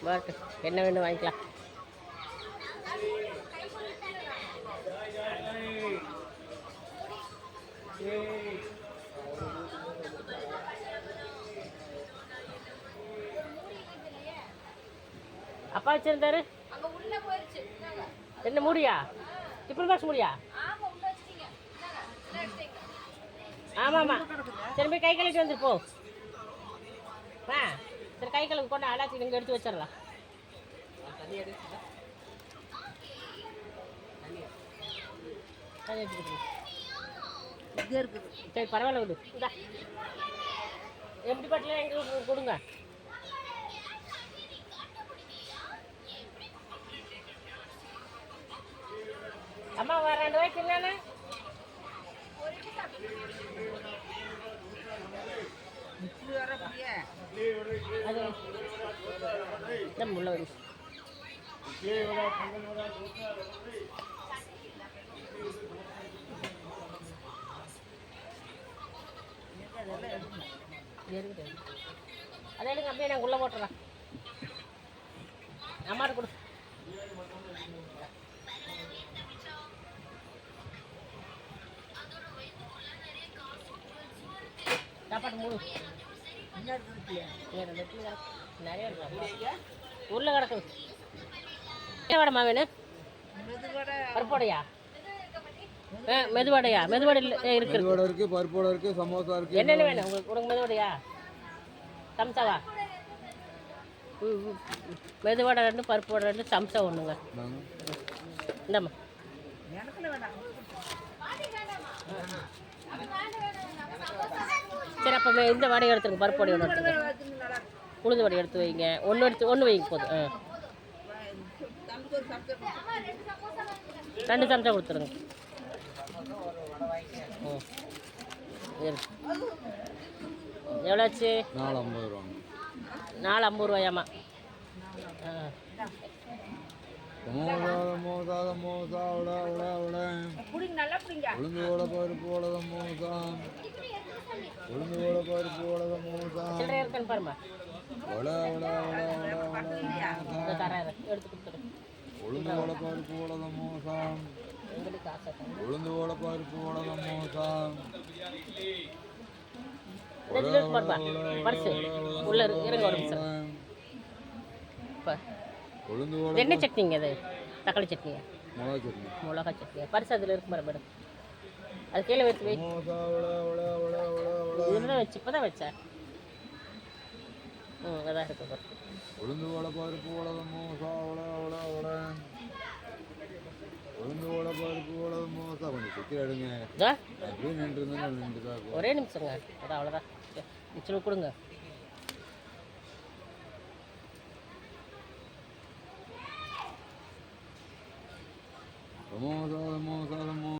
வரட்டு என்ன வேணும் வாங்கிக்கலாம். அப்பா வச்சிருந்தாரு என்ன மூடியா? Tiffin box மூடியா? ஆமாம்மா. சரி போய் கை கழுவிட்டு வந்துருப்போ. ஆ சரி கை கழுவு கொண்டு அலாச்சி இங்கே எடுத்து வச்சிடலாம். சரி பரவாயில்ல விடு. இந்தா எப்படி பட்டல எங்களுக்கு கொடுங்க. அம்மா வர 2 ரூபாய்க்கு என்னன்னு அது முள்ள வரி அதை எடுங்க அப்படியே நாங்கள் உள்ளே போட்டுறோம். அம்மாட்ட கொடு. சாப்பாடு மூணு நிறைய உருளை கிடக்குது. என்ன வடைமா வேணும்? பருப்போடையா? மெதுவடையா? மெதுவடை இருக்குது, பருப்போடை இருக்குது, சமோசா இருக்குது. என்னென்ன வேணும் உங்களுக்கு? உனக்கு மெதுவடையா சம்சாவா? மெதுவடை 2, பருப்போடை 2, சம்சா ஒன்றுங்க. இந்தாம்மா. சரி அப்போ இந்த வடையை எடுத்துருங்க. பருப்பு வடை ஒன்று எடுத்துங்க. உளுந்து வடை எடுத்து வைங்க. ஒன்று வைங்க போதும். 2 சம்சா கொடுத்துருங்க. எவ்வளோ ஆச்சு? 4,50 ரூபா. 4,50 ரூபாயாம்மா. இருக்குன்னு பாருமா. எடுத்து கொடுத்துரு. உளுந்து வடை பருப்பு வடை மோசா. உளுந்து வடை பருப்பு வடை மோசா. பரிசு உள்ள இருங்க ஒரு நிமிஷம். என்ன சட்னிங்க அது? தக்காளி சட்னியா? மிளகா சட்னியா? பரிசு அதில் இருக்கு பாரு மேடம். அது கீழே வச்சு வை. இதுதான் வச்சு இப்போ தான் வச்சேன். அதான் இருக்கு பாரு. உளுந்து வடை பருப்பு வடை மோசா. உளுந்து வடை பருப்பு வடை மோசா. கொஞ்சம் சீக்கிரம் எடுங்க. அப்படியே நின்றுதான் ஒரே நிமிஷங்க. அதான் அவ்வளோதான். மிச்சம் கொடுங்க. சமோசா